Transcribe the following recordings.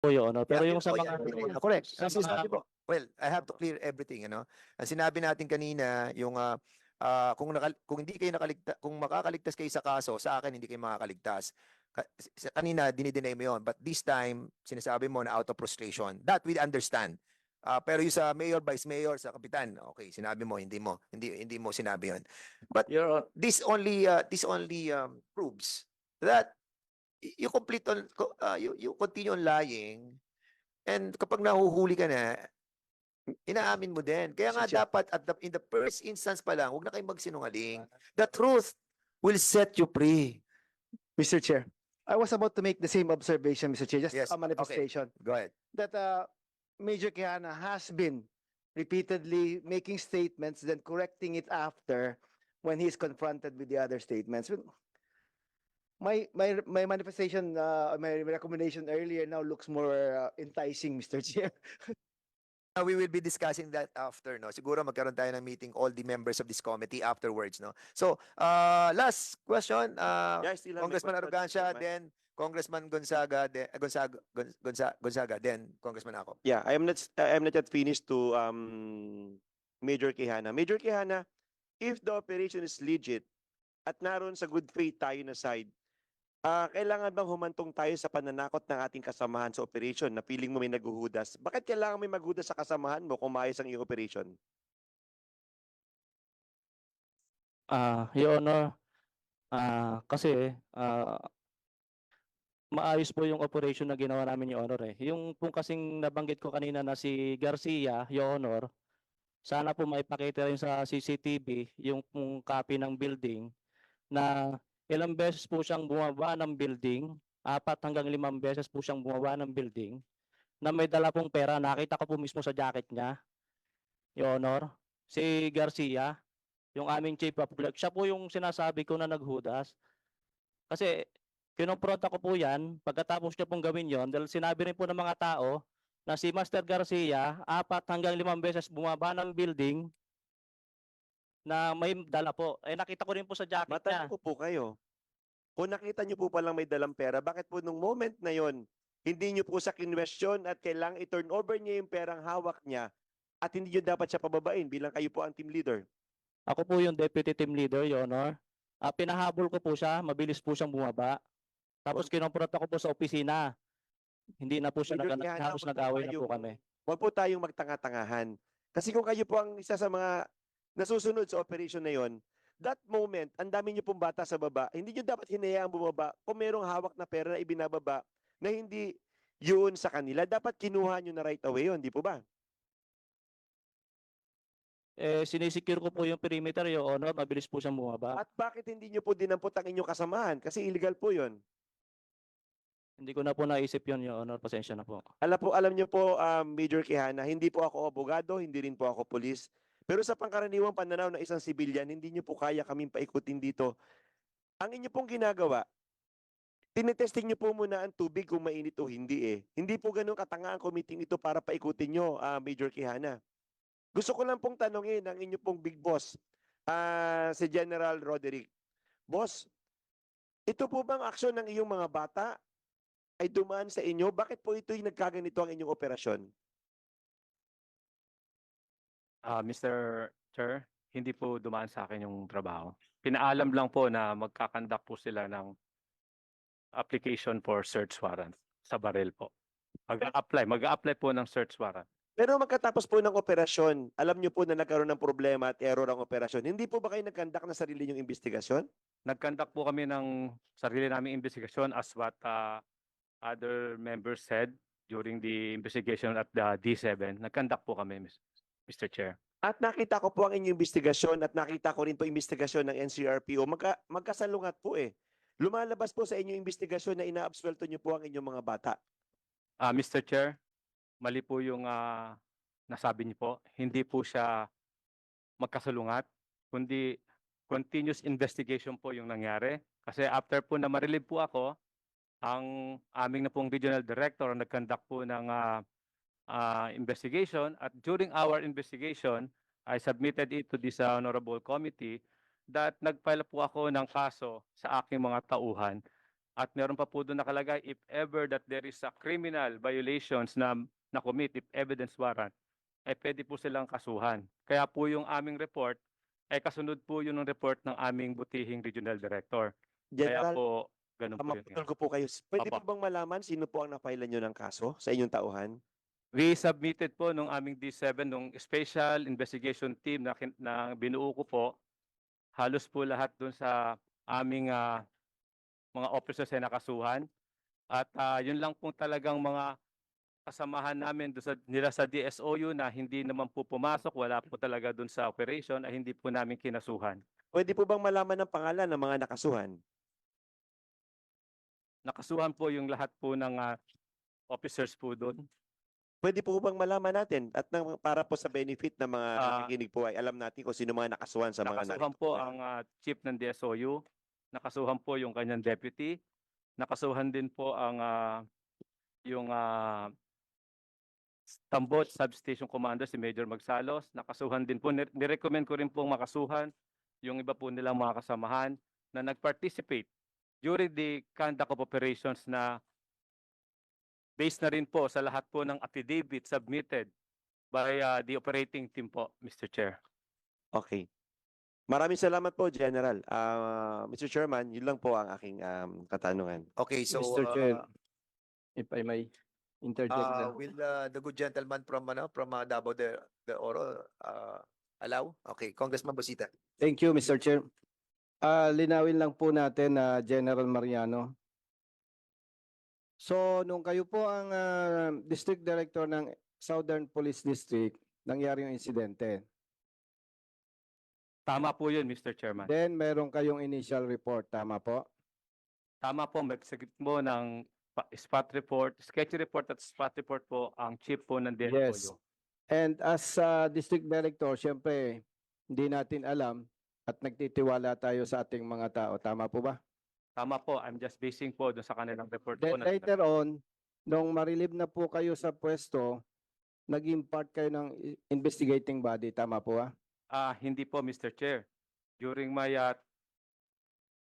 po, Your Honor. Pero Yeah, yung sa oh, mga... yeah, correct. sa Ang sinasabi mga- mo, well, I have to clear everything, ano. Ang sinabi natin kanina, yung kung hindi kayo nakaligtas, kung makakaligtas kayo sa kaso, sa akin hindi kayo makakaligtas. Kanina dinideny mo yon, but this time sinasabi mo na out of frustration. That we understand. Pero yung sa mayor, vice mayor, sa kapitan, okay, sinabi mo hindi mo sinabi yon. But this only proves that you complete on you continue on lying, and kapag nahuhuli ka na, inaamin mo din. Kaya nga dapat in the first instance pa lang, huwag na kayong magsinungaling. The truth will set you free. Mr. Chair, I was about to make the same observation, Mr. Chair, just Yes, a manifestation Go ahead. that Major Quijana has been repeatedly making statements, then correcting it after when he's confronted with the other statements. My manifestation, my recommendation earlier now looks more enticing, Mr. Chair. We will be discussing that after, no? Siguro magkaroon tayo ng meeting, all the members of this committee afterwards, no? So, last question, Yeah, I still have my Congressman question, Arrogancia, Mr. Chairman. then Congressman Gonzaga, then Congressman Ako. Yeah, I am not yet finished to Major Quijana. Major Quijana, if the operation is legit at naroon sa good faith tayo na side, kailangan bang humantong tayo sa pananakot ng ating kasamahan sa operation na feeling mo may naghuhudas? Bakit kailangan may maghudas sa kasamahan mo kung maayos ang iyong operation? Your Honor, kasi maayos po yung operation na ginawa namin, Your Honor. Yung pong kasing nabanggit ko kanina na si Garcia, Your Honor, sana po maipakita rin sa CCTV yung pong copy ng building na ilang beses po siyang bumaba ng building, 4 hanggang 5 beses po siyang bumaba ng building, na may dala pong pera. Nakita ko po mismo sa jacket niya, Your Honor. Si Garcia, yung aming chief of clerk, siya po yung sinasabi ko na naghudas. Kasi kinumpronta ko po yan, pagkatapos niya pong gawin yon, dahil sinabi rin po ng mga tao na si Master Garcia, 4 hanggang 5 beses bumaba ng building, na may dala po. Nakita ko rin po sa jacket niya. Matanong ko po kayo, kung nakita niyo po palang may dalang pera, bakit po nung moment na yon, hindi niyo po sa kinwestiyon at kailangang i-turn over niya yung perang hawak niya at hindi niyo dapat siya pababain bilang kayo po ang team leader? Ako po yung deputy team leader, Your Honor. Pinahabol ko po siya, mabilis po siyang bumaba. Tapos kinumpronta ko po sa opisina. Hindi na po siya Major Quijana, halos nag-away na po kami. Huwag po tayong magtanga-tangahan. Kasi kung kayo po ang isa sa mga nasusunod sa operation na yon, that moment, ang dami niyo pong bata sa baba, hindi niyo dapat hinayaang bumaba kung merong hawak na pera na ibinababa na hindi yun sa kanila. Dapat kinuha niyo na right away yun, di po ba? Sinisecure ko po yung perimeter, Your Honor. Mabilis po siyang bumaba. At bakit hindi niyo po dinampot ang inyong kasamahan? Kasi illegal po yun. Hindi ko na po naisip yun, Your Honor. Pasensya na po. Alam niyo po, Major Quijana, hindi po ako abogado, hindi rin po ako pulis. Pero sa pangkaraniwang pananaw ng isang sibilyan, hindi niyo po kaya kaming paikutin dito. Ang inyo pong ginagawa, tinetesting niyo po muna ang tubig kung mainit o hindi . Hindi po ganun katanga ang committee ito para paikutin niyo, Major Quijana. Gusto ko lang pong tanongin ang inyo pong big boss, si General Roderick. Boss, ito po bang aksyon ng iyong mga bata ay dumaan sa inyo? Bakit po ito'y nagkaganito ang inyong operasyon? Mr. Chair, hindi po dumaan sa akin yung trabaho. Pinaalam lang po na magkakandak po sila ng application for search warrant sa baril po. Mag-a-apply po ng search warrant. Pero magkatapos po ng operasyon, alam niyo po na nagkaroon ng problema at error ang operasyon. Hindi po ba kayo nagkandak na sarili niyong investigasyon? Nagkandak po kami ng sarili naming investigasyon as what other members said during the investigation at the D7. Nagkandak po kami, Mr. Chair. At nakita ko po ang inyong investigasyon at nakita ko rin po investigasyon ng NCRPO. Magkasalungat po . Lumalabas po sa inyong investigasyon na inaabsuelto niyo po ang inyong mga bata. Mr. Chair, mali po yung nasabi niyo po. Hindi po siya magkasalungat, kundi continuous investigation po yung nangyari. Kasi after po na ma-relieve po ako, ang aming na pong regional director nag-conduct po ng investigation, at during our investigation, I submitted it to this honorable committee that nag-file po ako ng kaso sa aking mga tauhan At meron pa po doon nakalagay, if ever that there is a criminal violations na na-commit, if evidence warrant, ay pwede po silang kasuhan. Kaya po yung aming report, ay kasunod po yun ng report ng aming butihing regional director. Kaya General, po, ganun po yun. maputol ko po kayo. Pwede po Opo. bang malaman sino po ang napailan nyo ng kaso sa inyong tauhan? We submitted po nung aming D7, nung special investigation team na binuo ko po, halos po lahat dun sa aming mga officers ay nakasuhan. At yun lang po talagang mga kasamahan namin nila sa DSOU na hindi naman po pumasok, wala po talaga dun sa operation ay hindi po namin kinasuhan. Pwede po bang malaman ng pangalan ng mga nakasuhan? Nakasuhan po yung lahat po ng officers po doon. Pwede po bang malaman natin at para po sa benefit ng mga nakikinig po ay alam natin kung sino mga nakasuhan sa mga Nakasuhan po ang chief ng DSOU, nakasuhan po yung kanyang deputy, nakasuhan din po ang yung Tambot Substation Commander si Major Magsalos, nakasuhan din po, nirecommend ko rin pong makasuhan yung iba po nilang mga kasamahan na nag-participate during the conduct of operations na based na rin po sa lahat po ng affidavit submitted by the operating team po, Mr. Chair. Okay. Maraming salamat po, General. Mr. Chairman, yun lang po ang aking katanungan. Okay, so Mr. Chair, if I may interject. will the good gentleman from Davao de Oro allow? Okay, Congressman Busita. Thank you, Mr. Chair. Linawin lang po natin na General Mariano. So, nung kayo po ang District Director ng Southern Police District, nangyari yung insidente. Tama po yun, Mr. Chairman. Then, meron kayong initial report. Tama po? Tama po, mag-execute mo ng spot report, sketch report at spot report po ang chief po ng Yes. DSOU. And as District Director, syempre, hindi natin alam at nagtitiwala tayo sa ating mga tao. Tama po ba? Tama po, I'm just basing po doon sa kanilang report po. Then later on, nung marilib na po kayo sa pwesto, naging part kayo ng investigating body. Tama po ba? Hindi po, Mr. Chair. During my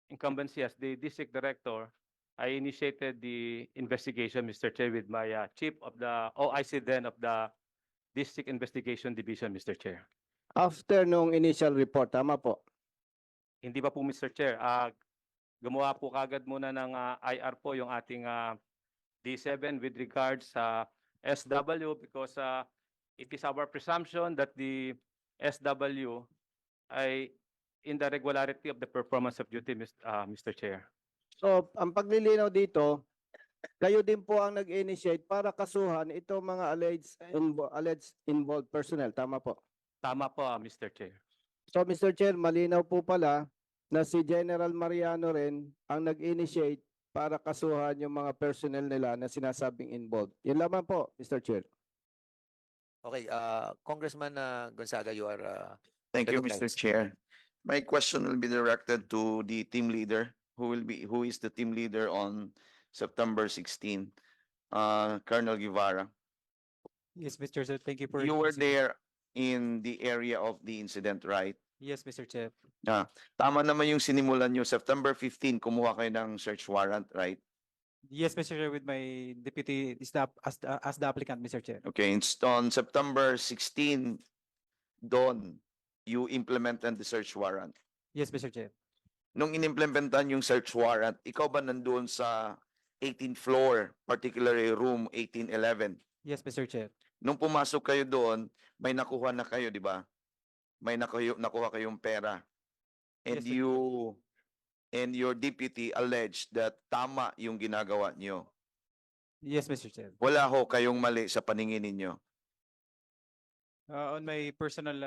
incumbency as the district director, I initiated the investigation, Mr. Chair, with my chief of the OIC then of the District Investigation Division, Mr. Chair. After nung initial report, tama po? Hindi pa po, Mr. Chair. Gumawa po kagad muna ng IR po yung ating D7 with regards sa SW because it is our presumption that the SW ay in the regularity of the performance of duty, Mr. Chair. So, ang paglilinaw dito, kayo din po ang nag-initiate para kasuhan ito mga alleged involved personnel. Tama po? Tama po, Mr. Chair. So, Mr. Chair, malinaw po pala na si General Mariano rin ang nag-initiate para kasuhan yung mga personnel nila na sinasabing involved. Yun lamang po, Mr. Chair. Okay, Congressman Gonzaga, you are Thank you, Recognized. Mr. Chair. My question will be directed to the team leader, who is the team leader on September 16, Colonel Guevara. Yes, Mr. Chair. Thank you for. You were introducing- there in the area of the incident, right? Yes, Mr. Chair. Tama naman yung sinimulan nyo, September 15, kumuha kayo ng search warrant, right? Yes, Mr. Chair, with my deputy staff as the applicant, Mr. Chair. Okay, on September 16, doon, you implemented the search warrant. Yes, Mr. Chair. Nung inimplementan yung search warrant, ikaw ba nandoon sa 18th floor, particularly room 1811? Yes, Mr. Chair. Nung pumasok kayo doon, may nakuha na kayo, di ba? May nakuha kayong pera. And Yes, sir. and your deputy alleged that tama yung ginagawa niyo. Yes, Mr. Chair. Wala ho kayong mali sa paningin ninyo. On my personal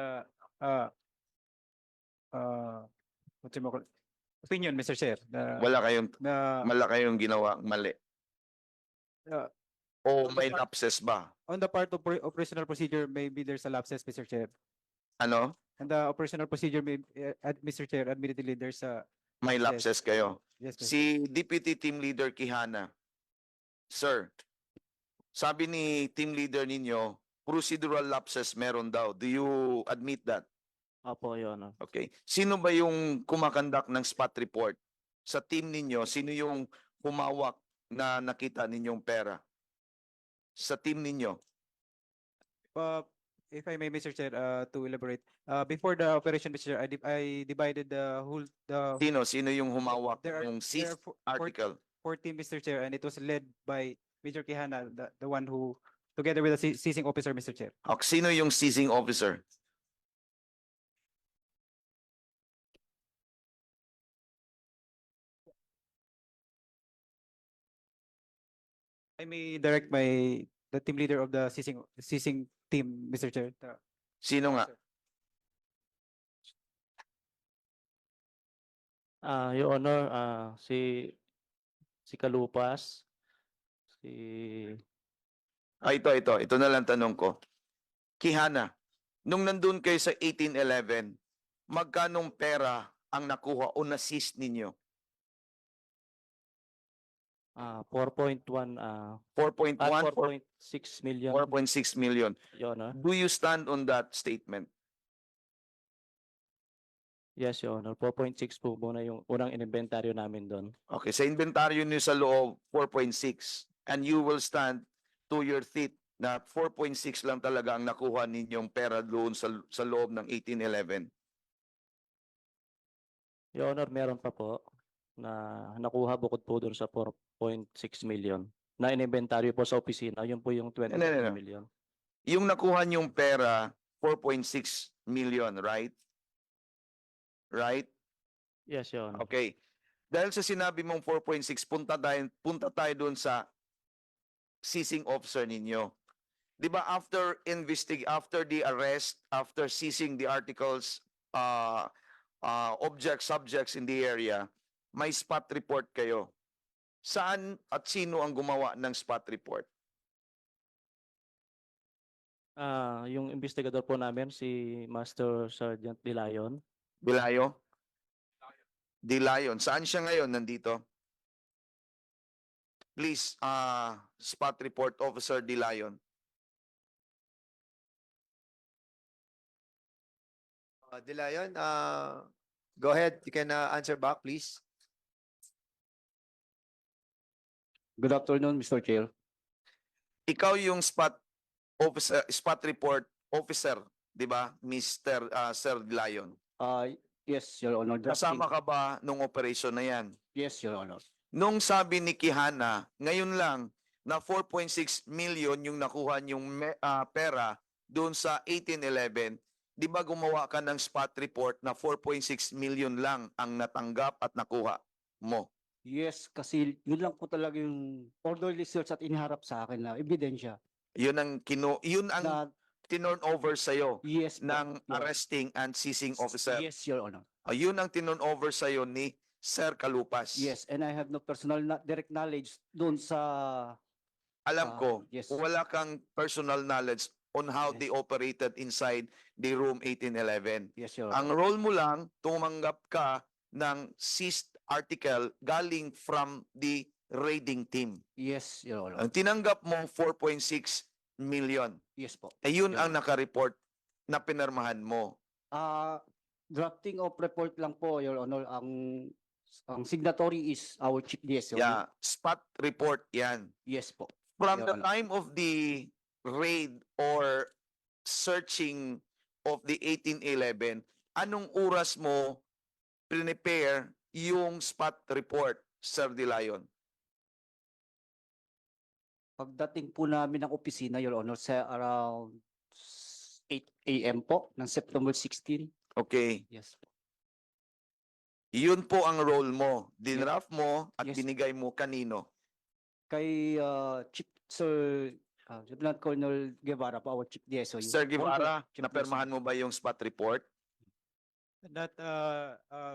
what you call opinion, Mr. Chair, Wala kayong ginawa mali. Uh, O may lapses ba? on the part of operational procedure, maybe there's a lapses, Mr. Chair. Ano? And the operational procedure, Mr. Chair, admittedly there's a May Lapses. lapses kayo. yes, Mr. Si Deputy Team Leader Quijana, Sir, sabi ni team leader ninyo, procedural lapses meron daw. Do you admit that? Opo, Your Honor. Okay. Sino ba yung kumakandak ng spot report? Sa team ninyo, sino yung humawak na nakita ninyong pera sa team ninyo? If I may, Mr. Chair, to elaborate, before the operation, Mr. Chair, I divided Sino yung humawak there are- ng there seized are four article? team, Mr. Chair, and it was led by Major Quijana, the one who, together with the seizing officer, Mr. Chair. Sino yung seizing officer? I may direct the team leader of the seizing team, Mr. Chair. Sino nga? Your Honor, si Kalupas, si Ito na lang tanong ko. Quijana, nung nandun kayo sa 1811, magkanong pera ang nakuha o na-seize ninyo? 4.1 4.1, 4.6 million, 4.6 million. Your Honor. Do you stand on that statement? Yes, Your Honor. 4.6 po muna yung unang inventaryo namin doon. Okay, sa inventaryo niyo sa loob, 4.6. And you will stand to your feet na 4.6 lang talaga ang nakuha ninyong pera doon sa loob ng 1811. Your Honor, meron pa po na nakuha bukod po doon sa 4.6 million na inventaryo po sa opisina. Yun po yung 20 No. million. Yung nakuha niyong pera, 4.6 million, right? Right? Yes, Your Honor. Okay. Dahil sa sinabi mong 4.6, punta tayo doon sa seizing officer ninyo. 'Di ba after the arrest, after seizing the articles, subjects in the area, may spot report kayo. Saan at sino ang gumawa ng spot report? Yung investigador po namin, si Master Sergeant Dilayon. Bilayo? Dilayon. Saan siya ngayon? Nandito? Please, spot report officer Dilayon. Delayon, go ahead. You can answer back, please. Good afternoon, Mr. Chair. Ikaw yung spot report officer, 'di ba? Mr. Sir Dilayon. Yes, Your Honor. Kasama ka ba nung operation na 'yan? Yes, Your Honor. Nung sabi ni Quijana, ngayon lang na 4.6 million yung nakuha yung pera doon sa 1811, di ba gumawa ka ng spot report na 4.6 million lang ang natanggap at nakuha mo? Yes, kasi yun lang po talaga yung orderly search at iniharap sa akin na ebidensya. Yun ang Na, tinurn over sa yes, po, ng Your Honor. arresting and seizing officer. Yes, Your Honor. Yun ang tinurn over sa ni Sir Kalupas. Yes, and I have no personal direct knowledge doon sa... Alam ko, yes. wala kang personal knowledge on how Yes. they operated inside the room 1811. Yes, Your Ang Honor. role mo lang, tumanggap ka ng seized article galing from the raiding team. Yes, Your Honor. Ang tinanggap mo 4.6 million. Yes po. Ayun Yeah. ang naka-report na pinirmahan mo. Drafting of report lang po, Your Honor. Ang signatory is our Chief DSO. Yeah, spot report 'yan. Yes po. From Your the Honor. time of the raid or searching of the 1811, anong oras mo prepare yung spot report, Sir Dilayon? Pagdating po namin ng opisina, Your Honor, sa around 8 a.m. po ng September 16. Okay. Yes po. Yun po ang role mo. Dinraft mo at Yes. binigay mo kanino? Kay Chief Sir Lieutenant Colonel Guevara po, our Chief DSO. Sir Guevara, Chief napermahan mo ba yung spot report? That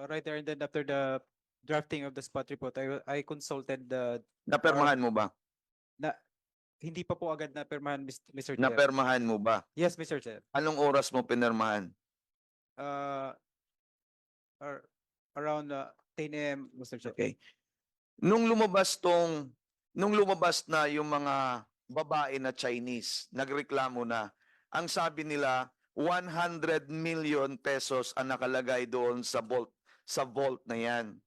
right there, and then after the drafting of the spot report, I consulted Napermahan mo ba? hindi pa po agad na permahan, Mr. Chair. Napermahan mo ba? Yes, Mr. Chair. Anong oras mo pinirmahan? Around 10 a.m., Mr. Chair. Okay. Nung lumabas na yung mga babae na Chinese, nagreklamo na, ang sabi nila, 100 million pesos ang nakalagay doon sa vault na yan.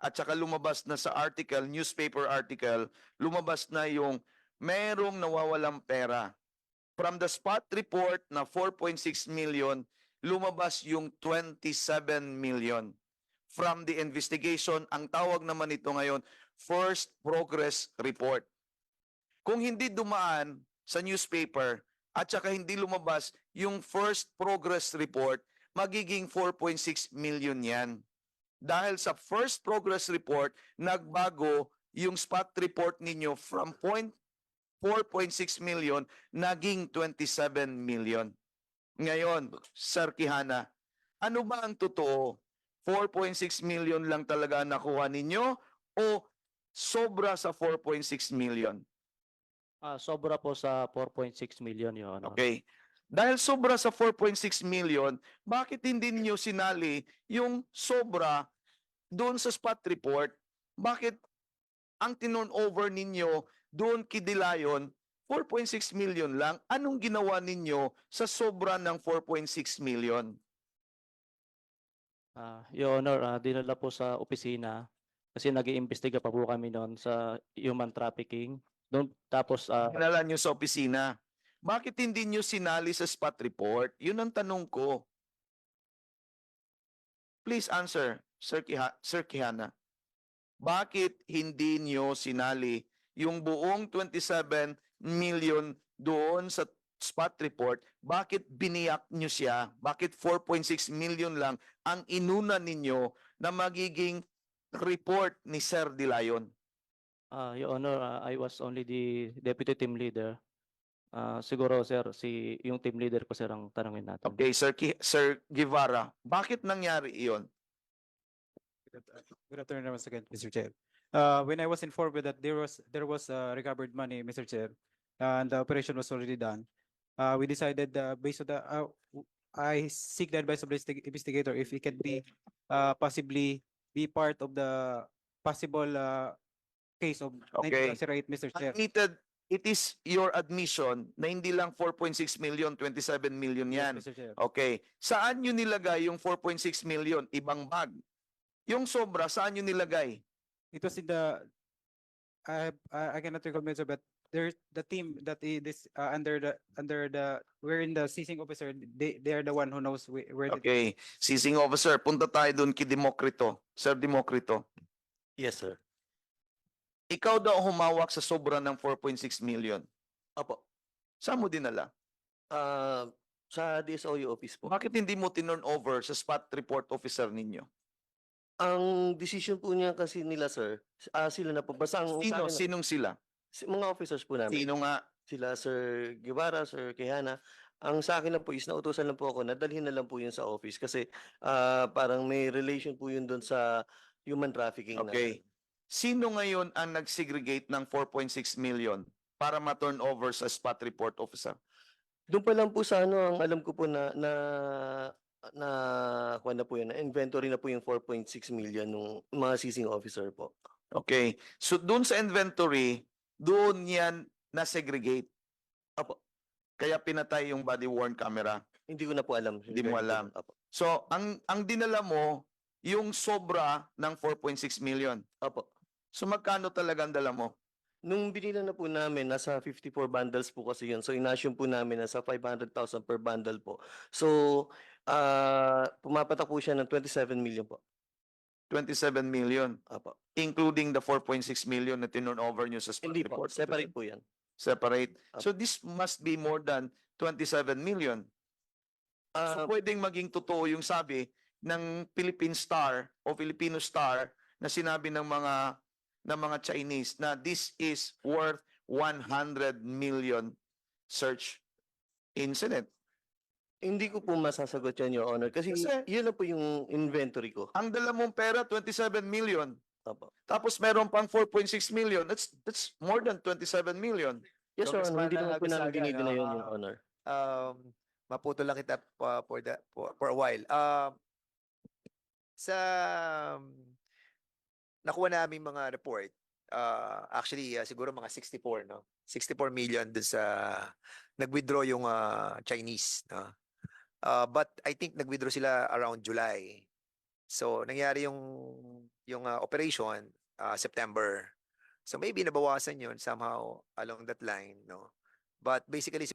at saka lumabas na sa article, newspaper article, lumabas na yung merong nawawalang pera. From the spot report na 4.6 million, lumabas yung 27 million. From the investigation, ang tawag naman ito ngayon, first progress report. Kung hindi dumaan sa newspaper at saka hindi lumabas yung first progress report, magiging 4.6 million yan. Dahil sa first progress report, nagbago yung spot report ninyo from 4.6 million naging 27 million. Ngayon, Sir Quijana, ano ba ang totoo? 4.6 million lang talaga nakuha ninyo o sobra sa 4.6 million? Sobra po sa 4.6 million, Your Honor. Okay. Dahil sobra sa 4.6 million, bakit hindi niyo sinali yung sobra doon sa spot report? Bakit ang tinon over ninyo doon kidilayon 4.6 million lang? Anong ginawa ninyo sa sobra ng 4.6 million? Your Honor, dinala po sa opisina kasi nag-iimbestiga pa po kami noon sa human trafficking. Doon, tapos, Kinala nyo sa opisina. Bakit hindi nyo sinali sa spot report? Yun ang tanong ko. Please answer, Sir Quijana. Bakit hindi nyo sinali yung buong 27 million doon sa spot report? Bakit biniyak nyo siya? Bakit 4.6 million lang ang inuna ninyo na magiging report ni Sir Dilayon? Your Honor, I was only the deputy team leader. Siguro, sir, yung team leader ko, sir, ang tanungin natin. Okay, Sir Guevara, bakit nangyari iyon? Good afternoon once again, Mr. Chair. When I was informed that there was recovered money, Mr. Chair, and the operation was already done, we decided based on the I seek the advice of the investigator if it can be possibly be part of the possible case of Okay. 1908, Mr. Chair. Admitted, it is your admission na hindi lang 4.6 million, 27 million yan. Yes, Mr. Chair. Okay. Saan nyo nilagay yung 4.6 million? Ibang bag. Yung sobra, saan nyo nilagay? It was in the I cannot recall, Mr. but there's the team that is under the we're in the seizing officer. They are the one who knows where the Okay. Seizing officer, punta tayo doon kay Demokrito. Sir Demokrito, Yes, sir. ikaw daw humawak sa sobra ng 4.6 million. Opo. Saan mo dinala? Sa DSOU office po. Bakit hindi mo tinurn over sa spot report officer ninyo? Ang decision po niya kasi nila, sir, sila na po. Basta ang sa Sino? akin- Sinong sila? mga officers po namin. Sino nga? Sila Sir Guevara, Sir Quijana. Ang sa akin lang po is nautusan lang po ako na dalhin na lang po yun sa office kasi parang may relation po yun doon sa human trafficking. Okay. Sino ngayon ang nag-segregate ng 4.6 million para ma-turn over sa spot report officer? Doon pa lang po sa ano, ang alam ko po na kuha na po yun, na inventory na po yung 4.6 million ng mga seizing officer po. Okay. So doon sa inventory, doon yan na-segregate. Apo. Kaya pinatay yung body worn camera. Hindi ko na po alam. Hindi mo alam. Apo. So ang dinala mo, yung sobra ng 4.6 million. Apo. So magkano talaga ang dala mo? Nung binila na po namin, nasa 54 bundles po kasi yun. So, inassume po namin nasa 500,000 per bundle po. So, pumapatak po siya ng 27 million po. 27 million, Apo. including the 4.6 million na tinurn over nyo sa spot Hindi po, report. separate po yan. Separate. Apo. So this must be more than 27 million. So Ah, pwedeng maging totoo yung sabi ng Philippine Star o Filipino Star na sinabi ng mga Chinese na this is worth 100 million search incident. hindi ko po masasagot yan, Your Honor. Kasi Kasi- yun na po yung inventory ko. Ang dala mong pera 27 million. Apo. Tapos meron pang 4.6 million. That's more than 27 million. Yes, Your Honor. Hindi Congressman naman po namin Agusaga, dinideny yun, no, Your Honor. Maputo lang kita for a while. Sa nakuha namin mga report, actually siguro mga 64, no? 64 million dun sa nag-withdraw yung Chinese, no? But I think nag-withdraw sila around July. So nangyari yung operation September. So maybe nabawasan yun somehow along that line, no? But basically